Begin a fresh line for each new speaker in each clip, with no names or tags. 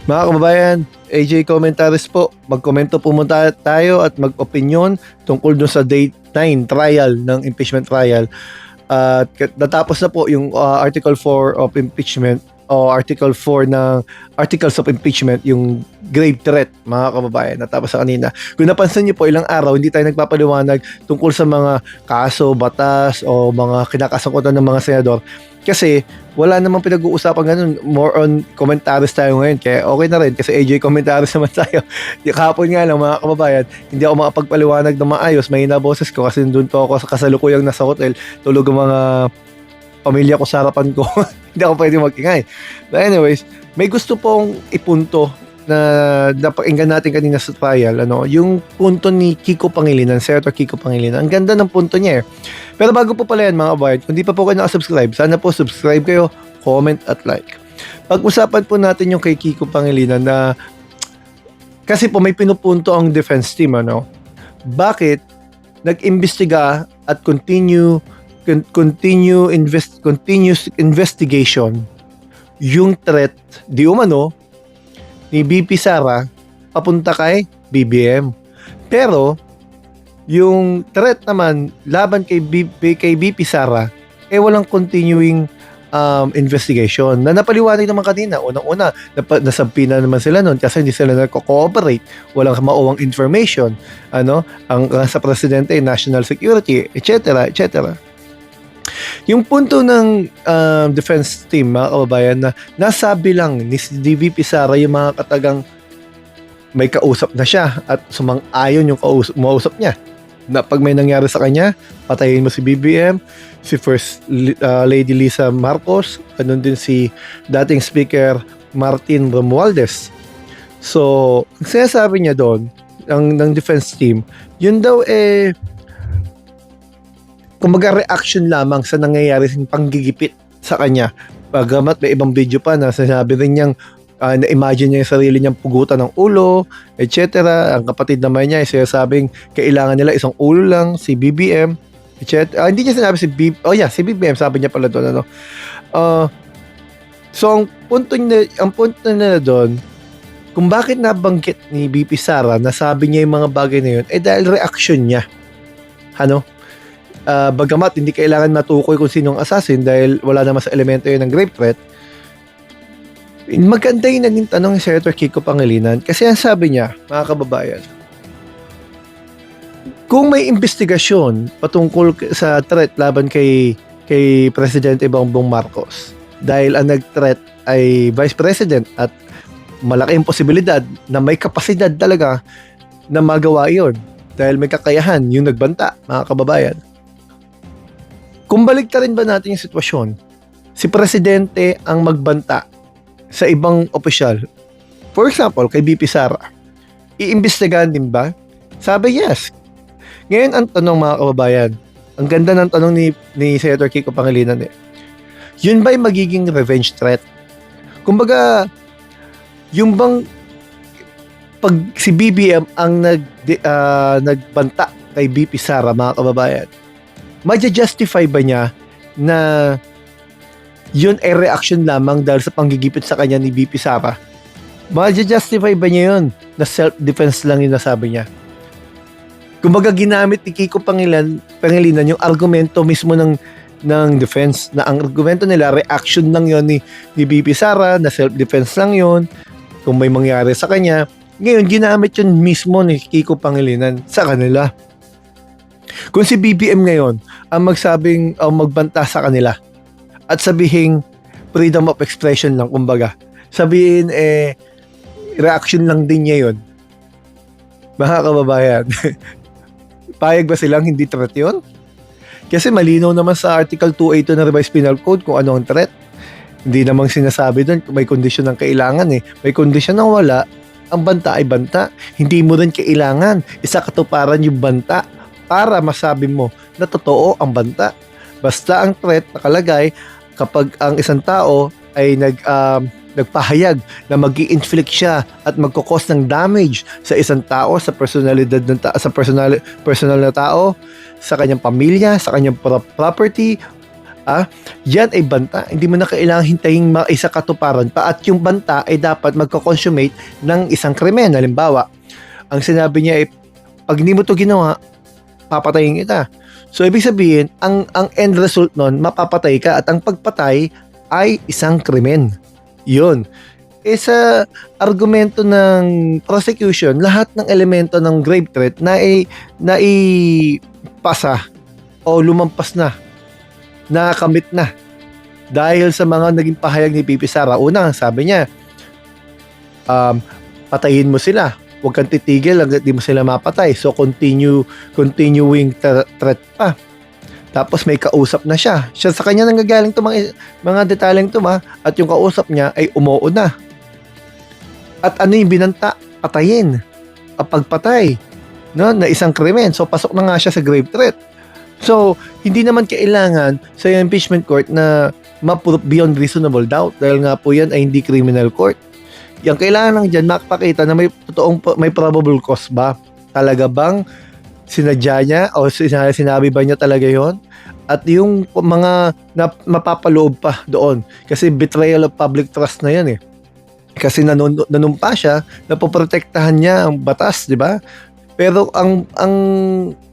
Mga kababayan, AJ Commentaries po, magkomento po muna tayo at mag-opinion tungkol dun sa date 9 trial ng impeachment trial. At natapos na po yung Article 4 of impeachment o Article 4 ng Articles of Impeachment, yung grave threat, mga kababayan, natapos sa kanina. Kung napansin niyo po, ilang araw hindi tayo nagpapaliwanag tungkol sa mga kaso, batas o mga kinakasangkutan ng mga senador kasi wala namang pinag-uusapan ganun. More on commentaries tayo ngayon. Kaya okay na rin kasi AJ commentaries naman tayo. Kahapon nga lang mga kababayan, hindi ako makapagpaliwanag na maayos. Mahina boses ko kasi doon po ako sa kasalukuyang nasa hotel. Tulog ang mga pamilya ko sa harapan ko. Hindi ako pwede mag-ingay. But anyways, may gusto pong ipunto na napakinggan natin kanina sa trial, yung punto ni Kiko Pangilinan, Senator Kiko Pangilinan. Ang ganda ng punto niya eh. Pero bago po pala yan mga kabayan, kung di pa po kayo nakasubscribe, sana po subscribe kayo, comment at like. Pag-usapan po natin yung kay Kiko Pangilinan na kasi po may pinupunto ang defense team, Bakit nag-imbestiga at continuous investigation yung threat di umano ni BP Sara papunta kay BBM. Pero yung threat naman laban kay BP Sara walang continuing investigation. Na napaliwanag naman kanina, unang-una nasabpina naman sila noon kasi hindi sila nagko-cooperate, walang mauwang information, ang sa presidente, national security, etc., etc. Yung punto ng defense team, mga kababayan, na nasabi lang ni DVP Sara yung mga katagang may kausap na siya at sumang-ayon yung mausap niya na pag may nangyari sa kanya, patayin mo si BBM, si First Lady Lisa Marcos, ganun din si dating Speaker Martin Romualdez. So, ang sinasabi niya doon ng defense team, yun daw kumbaga reaction lamang sa nangyayari ng panggigipit sa kanya. Bagamat may ibang video pa na sinabi rin niyang na-imagine niya yung sarili niyang pugutan ng ulo, etc. Ang kapatid naman niya ay sinasabing kailangan nila isang ulo lang, si BBM, etc. Hindi niya sinabi si BBM, sabi niya pala doon. So ang punto nila doon, kung bakit nabanggit ni BP Sara na sabi niya yung mga bagay na yun, dahil reaction niya. Bagamat hindi kailangan matukoy kung sinong assassin dahil wala naman sa elemento yun ng grave threat, maganda yung naging tanong ni Senator Kiko Pangilinan kasi ang sabi niya, mga kababayan, kung may investigasyon patungkol sa threat laban kay Presidente Bongbong Marcos dahil ang nag-threat ay Vice President at malaking posibilidad na may kapasidad talaga na magawa yun dahil may kakayahan yung nagbanta, mga kababayan. Kung baliktarin ba natin yung sitwasyon, si Presidente ang magbanta sa ibang opisyal, for example, kay BP Sara, iimbestigahan din ba? Sabi yes. Ngayon ang tanong, mga kababayan, ang ganda ng tanong ni Senator Kiko Pangilinan yun ba'y magiging revenge threat? Kumbaga, yung bang pag si BBM ang nagbanta kay BP Sara, mga kababayan, ma-justify ba niya na yun ay reaction lamang dahil sa panggigipit sa kanya ni BP Sara? Ma-justify ba niya yun na self-defense lang yung nasabi niya? Kumbaga ginamit ni Kiko Pangilinan yung argumento mismo ng defense, na ang argumento nila reaction lang yun ni BP Sara, na self-defense lang yun kung may mangyari sa kanya. Ngayon ginamit yun mismo ni Kiko Pangilinan sa kanila. Kung si BBM ngayon ang magsabing magbanta sa kanila at sabihin freedom of expression lang, kumbaga sabihin reaction lang din niya yun, mga kababayan, payag ba silang hindi threat yun? Kasi malinaw naman sa Article 282 ng Revised Penal Code kung ano ang threat. Hindi namang sinasabi doon may kondisyon ng kailangan may kondisyon ng wala. Ang banta ay banta, hindi mo rin kailangan isa katuparan yung banta para masabi mo na totoo ang banta. Basta ang threat nakalagay kapag ang isang tao ay nagpahayag na mag-i-inflict siya at magkukos ng damage sa isang tao, sa personalidad ng sa personal na tao, sa kanyang pamilya, sa kanyang property, Yan ay banta. Hindi mo na kailangang hintayin maisakatuparan pa at yung banta ay dapat magko-consummate ng isang krimen. Halimbawa, ang sinabi niya ay, pag hindi mo to ginawa, papatayin kita. So, ibig sabihin, ang end result nun, mapapatay ka at ang pagpatay ay isang krimen. Yun. Sa argumento ng prosecution, lahat ng elemento ng grave threat na ipasa o lumampas na, nakamit na dahil sa mga naging pahayag ni Pipi Sara. Una, sabi niya, patayin mo sila. Huwag kang titigil hanggat di mo sila mapatay. So, continuing threat pa. Tapos may kausap na siya. Siya sa kanya nanggagaling to mga detalyeng to at yung kausap niya ay umuo na. At ano yung binanta? Patayin. Pagpatay. No? Na isang krimen. So, pasok na nga siya sa grave threat. So, hindi naman kailangan sa impeachment court na ma-prove beyond reasonable doubt dahil nga po yan ay hindi criminal court. Yung kailangan lang dyan, makapakita na may probable cause ba? Talaga bang sinadya niya o sinabi ba niya talaga yon? At yung mga mapapaloob pa doon. Kasi betrayal of public trust na yan eh. Kasi nanumpa siya, napoprotektahan niya ang batas, di ba? Pero ang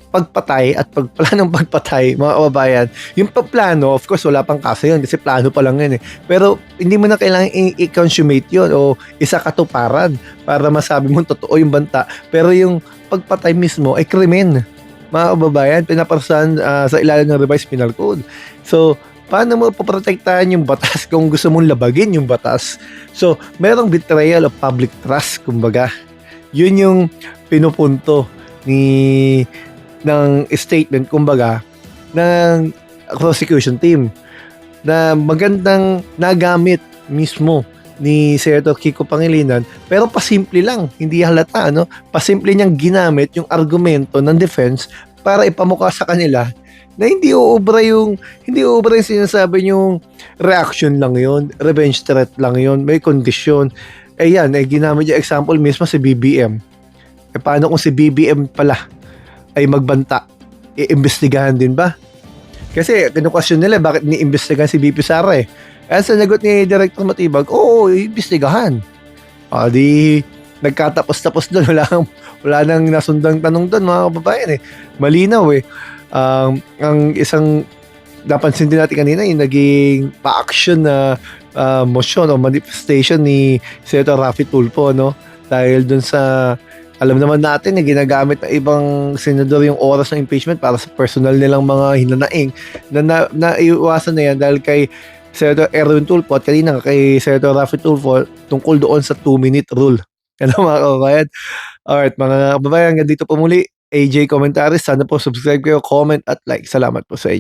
pagpatay at pagplanong pagpatay, mga kababayan, yung plano, of course, wala pang kaso yun kasi plano pa lang yun eh. Pero hindi mo na kailangan i-consummate yun o isakatuparan para masabi mo totoo yung banta. Pero yung pagpatay mismo ay krimen. Mga kababayan, pinaparusahan sa ilalim ng Revised Penal Code. So, paano mo poprotektahan yung batas kung gusto mong labagin yung batas? So, merong betrayal of public trust, kumbaga. Yun yung pinupunto ng statement, kumbaga, ng prosecution team na magandang nagamit mismo ni Senator Kiko Pangilinan, pero pasimple lang, hindi halata, pasimple niyang ginamit yung argumento ng defense para ipamukha sa kanila na hindi uubra yung sinasabi yung reaction lang yun, revenge threat lang yun, may kondisyon. Yan, ginamit niya example mismo si BBM. Paano kung si BBM pala ay magbanta? Iimbestigahan din ba? Kasi kinukasyon nila bakit ni-imbestigahan si BP Sara eh. Ang sanagot ni Director Matibag, oo, iimbestigahan. Di nagkatapos-tapos doon, wala nang nasundang tanong doon, mga kababayan eh. Malinaw eh. Ang isang napansin din natin kanina yung naging pa-action na motion o manifestation ni Senator Raffy Tulfo, dahil doon sa, alam naman natin ginagamit ng ibang senador yung oras ng impeachment para sa personal nilang mga hinanaing na naiwasan na yan dahil kay Senator Erwin Tulfo at kanina kay Senator Raffy Tulfo tungkol doon sa 2-minute rule. Mga kababayan? Alright, mga kababayan, hanggang dito po muli. AJ Commentaries, sana po subscribe kayo, comment at like. Salamat po sa inyo.